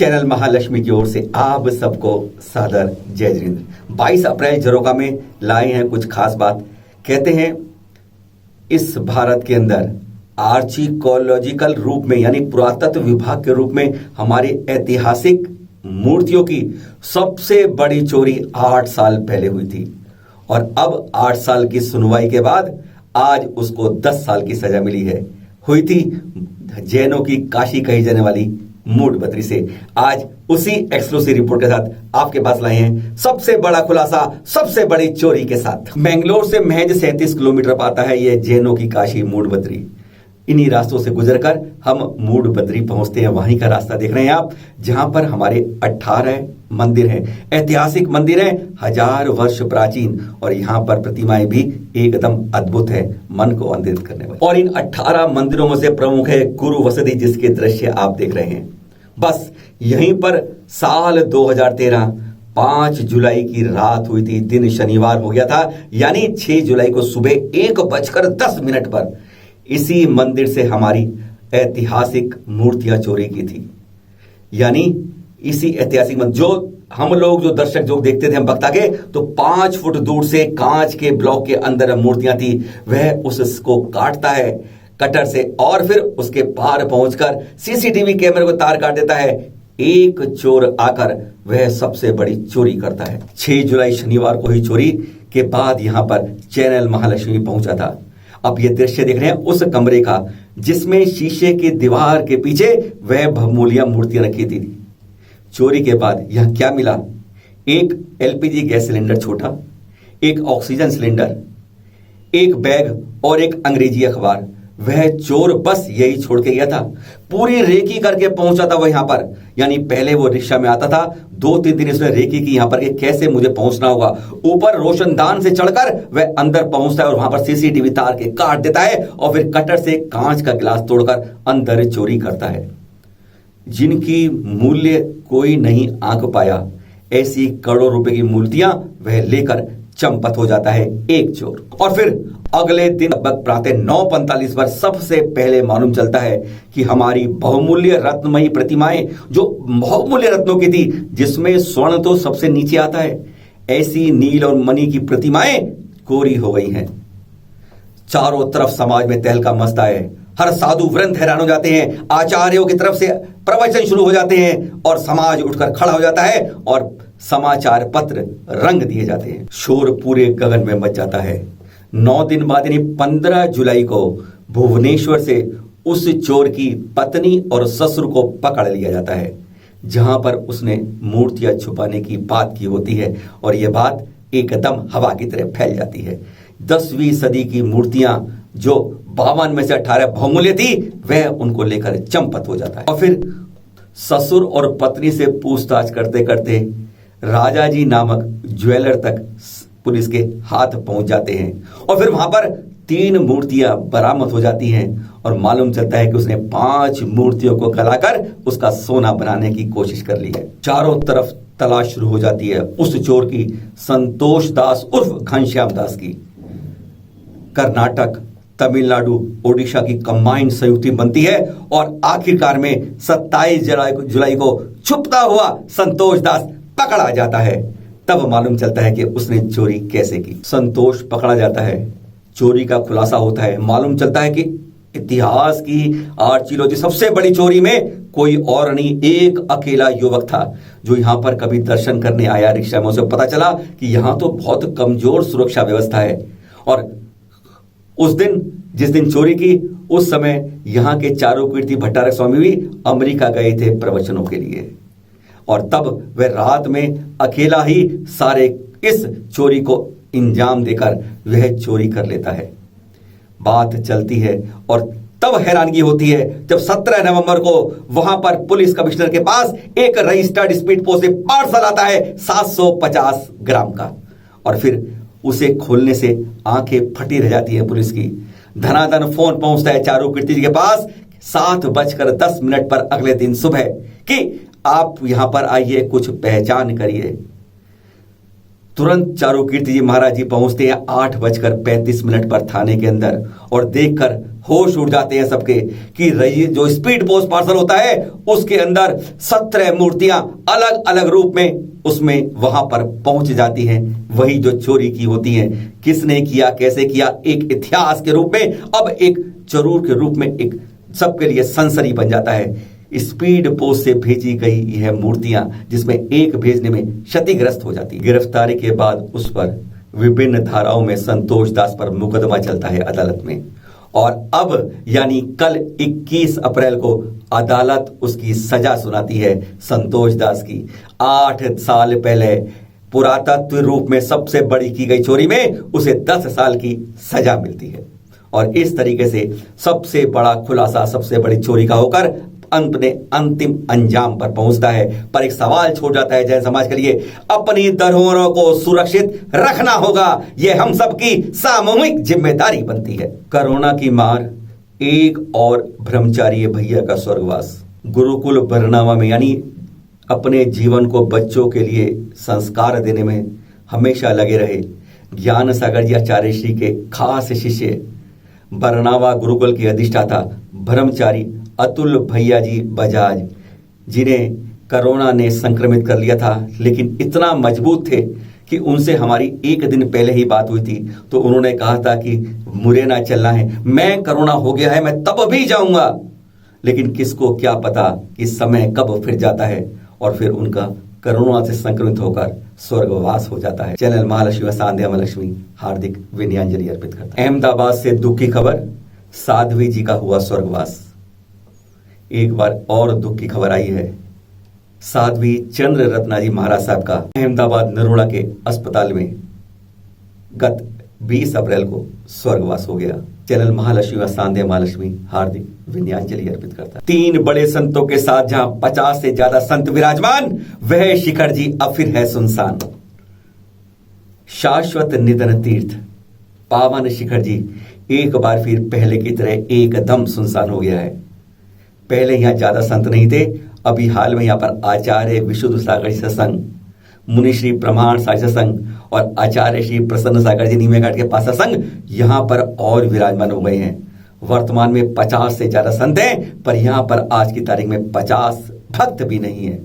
Channel Mahalakshmi की ओर से आप सबको सादर जय जिनेंद्र। 22 अप्रैल झरोखा में लाए हैं कुछ खास बात। कहते हैं इस भारत के अंदर आर्चियोलॉजिकल रूप में यानी पुरातत्व विभाग के रूप में हमारी ऐतिहासिक मूर्तियों की सबसे बड़ी चोरी 8 साल पहले हुई थी और अब 8 साल की सुनवाई के बाद आज उसको 10 साल की सजा मिली है। हुई थी जैनों की काशी कही जाने वाली मूडबद्री से। आज उसी एक्सक्लूसिव रिपोर्ट के साथ आपके पास लाए हैं सबसे बड़ा खुलासा, सबसे बड़ी चोरी के साथ। मैंगलोर से महज 37 किलोमीटर पाता है यह जैनों की काशी मूडबद्री। इन्हीं रास्तों से गुजरकर हम मूडबद्री पहुंचते हैं। वहीं का रास्ता देख रहे हैं आप, जहां पर हमारे 18 मंदिर हैं, ऐतिहासिक मंदिर हैं, 1000 वर्ष प्राचीन, और यहां पर प्रतिमाएं भी एकदम अद्भुत है, मन को आनंदित करने वाली। और इन 18 मंदिरों में से प्रमुख है गुरु वसति, जिसके दृश्य आप देख रहे हैं। बस यहीं पर साल 2013 5 जुलाई की रात हुई थी। दिन शनिवार हो गया था, यानी 6 जुलाई को सुबह 1:10 पर इसी मंदिर से हमारी ऐतिहासिक मूर्तियां चोरी की थी। यानी इसी ऐतिहासिक मंदिर, जो हम लोग जो दर्शक जो देखते थे हम बख्ता के, तो 5 फुट दूर से कांच के ब्लॉक के अंदर मूर्तियां थी। वह उसको काटता है कटर से और फिर उसके पार पहुंचकर सीसीटीवी कैमरे को तार काट देता है। एक चोर आकर वह सबसे बड़ी चोरी करता है। 6 जुलाई शनिवार को ही चोरी के बाद यहां पर चैनल महालक्ष्मी पहुंचा था। अब ये दृश्य देख रहे हैं उस कमरे का जिसमें शीशे की दीवार के पीछे वह बहुमूल्य मूर्तियां रखी थी। चोरी के बाद यहां क्या मिला? एक एलपीजी गैस सिलेंडर छोटा, एक ऑक्सीजन सिलेंडर, एक बैग और एक अंग्रेजी अखबार। वह चोर बस यही छोड़ के गया था। पूरी रेकी करके पहुंचा था वह यहां पर। यानी पहले वो रिक्शा में आता था, 2-3 दिन इसने रेकी की यहां पर कि कैसे मुझे पहुंचना होगा। ऊपर रोशनदान से चढ़कर वह अंदर पहुंचता है और वहां पर सीसीटीवी तार के काट देता है और फिर कटर से कांच का गिलास तोड़कर अंदर चोरी करता है। जिनकी मूल्य कोई नहीं आंक पाया, ऐसी करोड़ों रुपए की मूर्तियां वह लेकर चंपत हो जाता है एक चोर। और फिर अगले दिन लगभग प्रातः 9:45 पर सबसे पहले मालूम चलता है कि हमारी बहुमूल्य रत्नमयी प्रतिमाएं, जो बहुमूल्य रत्नों की थी, जिसमें स्वर्ण तो सबसे नीचे आता है, ऐसी नील और मणि की प्रतिमाएं चोरी हो गई हैं। चारों तरफ समाज में तहलका मचता है। हर साधु वृंद हैरान हो जाते हैं। आचार्यों की तरफ से प्रवचन शुरू हो जाते हैं और समाज उठकर खड़ा हो जाता है और समाचार पत्र रंग दिए जाते हैं। शोर पूरे गगन में मच जाता है। 9 दिन बाद यानी 15 जुलाई को भुवनेश्वर से उस चोर की पत्नी और ससुर को पकड़ लिया जाता है, जहां पर उसने मूर्तियां छुपाने की बात की होती है और यह बात एकदम हवा की तरह फैल जाती है। 10वीं सदी की मूर्तियां जो 52 में से 18 बहुमूल्य थी, वह उनको लेकर चंपत हो जाता है। और फिर ससुर और पत्नी से पूछताछ करते करते राजा जी नामक ज्वेलर तक पुलिस के हाथ पहुंच जाते हैं और फिर वहां पर 3 मूर्तियां बरामद हो जाती हैं और मालूम चलता है कि उसने 5 मूर्तियों को गलाकर उसका सोना बनाने की कोशिश कर ली है। चारों तरफ तलाश शुरू हो जाती है उस चोर की, संतोष दास उर्फ घनश्याम दास की। कर्नाटक, तमिलनाडु, ओडिशा की कंबाइंड संयुक्त टीम बनती है और आखिरकार में 27 जुलाई को छुपता हुआ संतोष दास पकड़ा जाता है। तब मालूम चलता है कि उसने चोरी कैसे की। संतोष पकड़ा जाता है, चोरी का खुलासा होता है। मालूम चलता है कि इतिहास की आर्चियोलॉजी सबसे बड़ी चोरी में कोई और नहीं, एक अकेला युवक था जो यहां पर कभी दर्शन करने आया रिक्शा में। उसे पता चला कि यहां तो बहुत कमजोर सुरक्षा व्यवस्था है और उस दिन जिस दिन चोरी की, उस समय यहां के चारुकीर्ति भट्टारक स्वामी भी अमेरिका गए थे प्रवचनों के लिए और तब वह रात में अकेला ही सारे इस चोरी को इंजाम देकर वह चोरी कर लेता है। बात चलती है और तब हैरानगी होती है जब 17 नवंबर को वहां पर पुलिस कमिश्नर के पास एक रजिस्टर्ड स्पीड पोस्ट से पार्सल आता है 750 ग्राम का और फिर उसे खोलने से आंखें फटी रह जाती है पुलिस की। धनाधन फोन पहुंचता है चारुकीर्ति जी के पास 7:10 पर अगले दिन सुबह कि आप यहां पर आइए, कुछ पहचान करिए। तुरंत चारुकीर्ति जी महाराज जी पहुंचते हैं 8:35 पर थाने के अंदर और देखकर होश उड़ जाते हैं सबके कि जो स्पीड पोस्ट पार्सल होता है उसके अंदर 17 मूर्तियां अलग अलग रूप में उसमें वहां पर पहुंच जाती हैं, वही जो चोरी की होती हैं। किसने किया, कैसे किया, एक इतिहास के रूप में, अब एक जरूर के रूप में एक सबके लिए सनसनी बन जाता है। स्पीड पोस्ट से भेजी गई यह मूर्तियां जिसमें एक भेजने में क्षतिग्रस्त हो जाती। गिरफ्तारी के बाद उस पर विभिन्न धाराओं में संतोष दास पर मुकदमा चलता है अदालत में, और अब यानी कल 21 अप्रैल को अदालत उसकी सजा सुनाती है संतोष दास की। 8 साल पहले पुरातत्व रूप में सबसे बड़ी की गई चोरी में उसे 10 साल की सजा मिलती है, और इस तरीके से सबसे बड़ा खुलासा सबसे बड़ी चोरी का होकर अपने अंतिम अंजाम पर पहुंचता है। पर एक सवाल छोड़ जाता है जैन समाज के लिए, अपनी धरोहरों को सुरक्षित रखना होगा, यह हम सबकी सामूहिक जिम्मेदारी बनती है। कोरोना की मार, एक और ब्रह्मचारी भैया का स्वर्गवास। गुरुकुल बरनावा में यानी अपने जीवन को बच्चों के लिए संस्कार देने में हमेशा लगे रहे ज्ञान सागर जी आचार्य श्री के खास शिष्य बरनावा गुरुकुल के अधिष्ठाता ब्रह्मचारी अतुल भैया जी बजाज, जिन्हें कोरोना ने संक्रमित कर लिया था, लेकिन इतना मजबूत थे कि उनसे हमारी एक दिन पहले ही बात हुई थी, तो उन्होंने कहा था कि मुझे ना चलना है, मैं कोरोना हो गया है, मैं तब भी जाऊंगा। लेकिन किसको क्या पता कि समय कब फिर जाता है और फिर उनका कोरोना से संक्रमित होकर स्वर्गवास हो जाता है। चैनल महालक्ष्मी व सांध्या महालक्ष्मी हार्दिक विनयांजलि अर्पित करता है। अहमदाबाद से दुख की खबर, साध्वी जी का हुआ स्वर्गवास। एक बार और दुख की खबर आई है, साध्वी चंद्र रत्ना जी महाराज साहब का अहमदाबाद नरोड़ा के अस्पताल में गत 20 अप्रैल को स्वर्गवास हो गया। चैनल महालक्ष्मी व सांध्या महालक्ष्मी हार्दिक विनयांजलि अर्पित करता है। 3 बड़े संतों के साथ जहां 50 से ज्यादा संत विराजमान, वह शिखर जी अब फिर है सुनसान। शाश्वत निधन तीर्थ पावन शिखर जी एक बार फिर पहले की तरह एकदम सुनसान हो गया है। पहले यहां ज्यादा संत नहीं थे, अभी हाल में यहां पर आचार्य विशुद्ध सागर सत्संग, मुनि श्री प्रमाण सागर सत्संग और आचार्य श्री प्रसन्न सागर जी नीमे घाट के पास सत्संग यहां पर और विराजमान हो गए हैं। वर्तमान में 50 से ज्यादा संत हैं, पर यहां पर आज की तारीख में 50 भक्त भी नहीं है।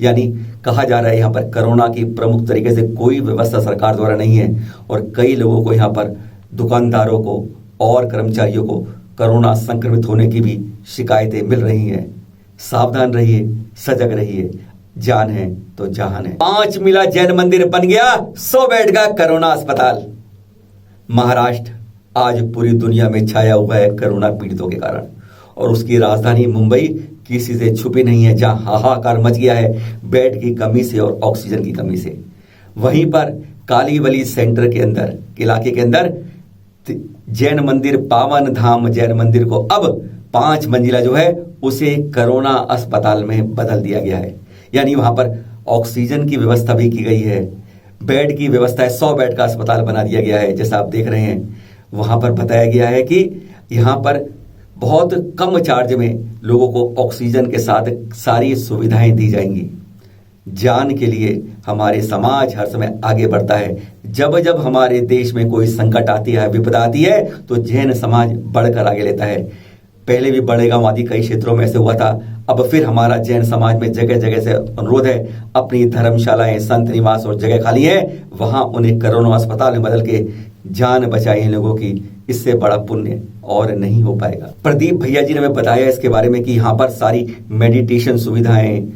यानी कहा जा रहा है यहां पर कोरोना की प्रमुख तरीके से कोई व्यवस्था सरकार द्वारा नहीं है, और कई लोगों को यहां पर दुकानदारों को और कर्मचारियों को कोरोना संक्रमित होने की भी शिकायतें मिल रही हैं। सावधान रहिए, सजग रहिए, जान है तो जहान है। 5 मिला जैन मंदिर बन गया 100 बेड का कोरोना अस्पताल। महाराष्ट्र आज पूरी दुनिया में छाया हुआ है कोरोना पीड़ितों के कारण, और उसकी राजधानी मुंबई किसी से छुपी नहीं है, जहां हाहाकार मच गया है बेड की कमी से और ऑक्सीजन की कमी से। वहीं पर कालीवली सेंटर के अंदर इलाके के अंदर जैन मंदिर पावन धाम जैन मंदिर को अब 5 मंजिला जो है उसे कोरोना अस्पताल में बदल दिया गया है। यानी वहां पर ऑक्सीजन की व्यवस्था भी की गई है, बेड की व्यवस्था है, 100 बेड का अस्पताल बना दिया गया है। जैसा आप देख रहे हैं वहां पर बताया गया है कि यहां पर बहुत कम चार्ज में लोगों को ऑक्सीजन के साथ सारी सुविधाएं दी जाएंगी। जान के लिए हमारे समाज हर समय आगे बढ़ता है। जब जब हमारे देश में कोई संकट आती है, विपदा आती है, तो जैन समाज बढ़कर आगे लेता है। पहले भी बड़ेगांव आदि कई क्षेत्रों में ऐसे हुआ था, अब फिर हमारा जैन समाज में जगह जगह से अनुरोध है, अपनी धर्मशालाएं, संत निवास और जगह खाली है, वहां उन्हें कोरोना अस्पताल में बदल के जान बचाई लोगों की। इससे बड़ा पुण्य और नहीं हो पाएगा। प्रदीप भैया जी ने हमें बताया इसके बारे में कि यहाँ पर सारी मेडिटेशन सुविधाएं,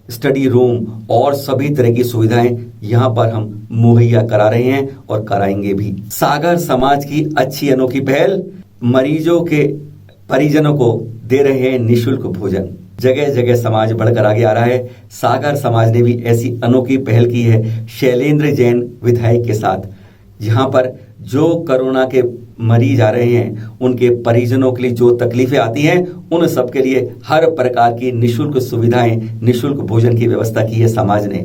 स्टडी रूम और सभी तरह की सुविधाएं यहां पर हम मुहैया करा रहे हैं और कराएंगे भी। सागर समाज की अच्छी अनोखी पहल, मरीजों के परिजनों को दे रहे हैं निशुल्क भोजन। जगह जगह समाज बढ़कर आगे आ रहा है। सागर समाज ने भी ऐसी अनोखी पहल की है शैलेंद्र जैन विधायक के साथ, जहां पर जो कोरोना के मरीज आ रहे हैं उनके परिजनों के लिए जो तकलीफें आती हैं उन सब के लिए हर प्रकार की निशुल्क सुविधाएं, निशुल्क भोजन की व्यवस्था की है समाज ने।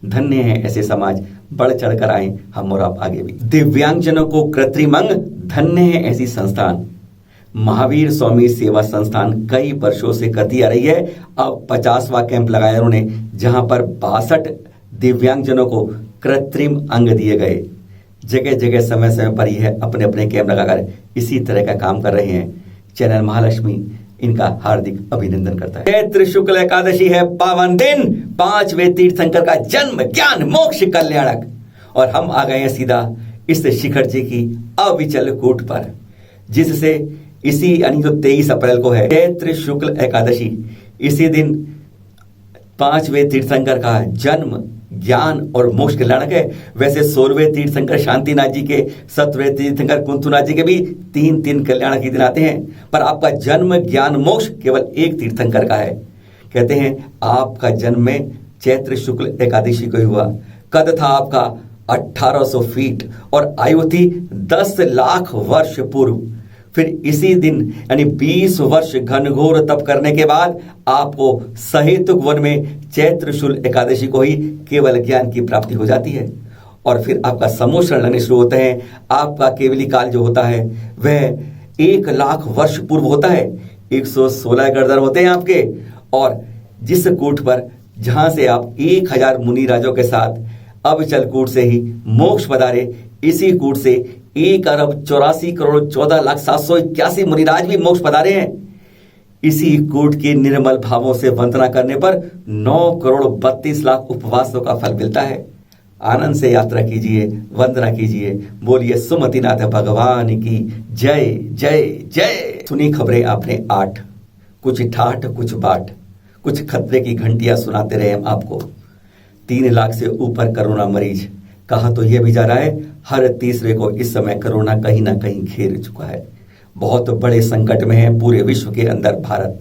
धन्य है ऐसे समाज, बढ़ चढ़कर आए हम और आप आगे भी। दिव्यांगजनों को कृत्रिम अंग, धन्य है ऐसी संस्थान। महावीर स्वामी सेवा संस्थान कई वर्षों से करती आ रही है। अब 50वां कैंप लगाया उन्होंने, जहां पर 62 दिव्यांगजनों को कृत्रिम अंग दिए गए। जगह जगह समय समय पर यह अपने अपने कैमरा लगाकर इसी तरह का काम कर रहे हैं। चैनल महालक्ष्मी इनका हार्दिक अभिनंदन करता है। चैत्र शुक्ल एकादशी है पावन दिन, 5वें तीर्थंकर का जन्म, ज्ञान, मोक्ष, कल्याणक। और हम आ गए हैं सीधा इस शिखर जी की अविचल कूट पर, जिससे इसी यानी जो 23 अप्रैल को है चैत्र शुक्ल एकादशी, इसी दिन 5वें तीर्थंकर का जन्म, ज्ञान और मोक्ष कल्याणक है। वैसे 16वें तीर्थंकर शांतिनाथ जी के, 17वें तीर्थंकर कुंतुनाथ जी के भी 3-3 कल्याणक ही दिन आते हैं, पर आपका जन्म, ज्ञान, मोक्ष केवल एक तीर्थंकर का है। कहते हैं आपका जन्म में चैत्र शुक्ल एकादशी को हुआ। कद था आपका 1800 फीट और आयु थी 10 लाख वर्ष पूर्व। फिर इसी दिन यानी 20 वर्ष घनघोर तप करने के बाद आपको सहेतुक वन में चैत्र शुक्ल एकादशी को ही केवल ज्ञान की प्राप्ति हो जाती है। और फिर आपका समोषण लगने शुरू होते हैं। आपका केवली काल जो होता है वह 1 लाख वर्ष पूर्व होता है। 116 गर्दन होते हैं आपके। और जिस कूट पर जहां से आप 1000 मुनि राजों के साथ अविचल कूट से ही मोक्ष पधारे, इसी कूट से 1,84,14,0781 मुनिराज भी मोक्ष पधारे हैं। इसी कूट की निर्मल भावों से वंदना करने पर 9,32,00,000 उपवासों का फल मिलता है। आनंद से यात्रा कीजिए, वंदना कीजिए। बोलिए सुमतिनाथ भगवान की जय जय जय। सुनी खबरें आपने 8, कुछ ठाठ कुछ बाट, कुछ खतरे की घंटियां सुनाते रहे हम आपको। 3 लाख से ऊपर कोरोना मरीज, कहा तो यह भी जा रहा है हर तीसरे को इस समय कोरोना कहीं ना कहीं घेर चुका है। बहुत बड़े संकट में है पूरे विश्व के अंदर भारत।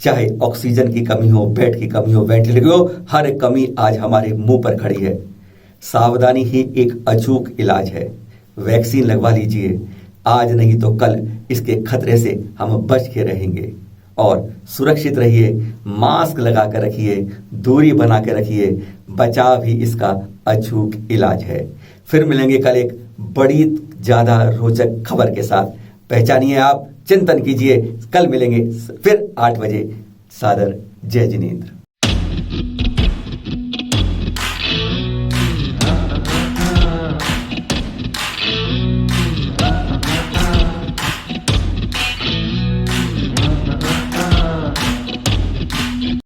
चाहे ऑक्सीजन की कमी हो, बेड की कमी हो, वेंटिलेटर हो, हर कमी आज हमारे मुंह पर खड़ी है। सावधानी ही एक अचूक इलाज है। वैक्सीन लगवा लीजिए, आज नहीं तो कल इसके खतरे से हम बच के रहेंगे। और सुरक्षित रहिए, मास्क लगा कर रखिए, दूरी बना के रखिए। बचाव ही इसका अचूक इलाज है। फिर मिलेंगे कल एक बड़ी ज्यादा रोचक खबर के साथ। पहचानिए आप, चिंतन कीजिए। कल मिलेंगे फिर 8 बजे। सादर जय जिनेंद्र।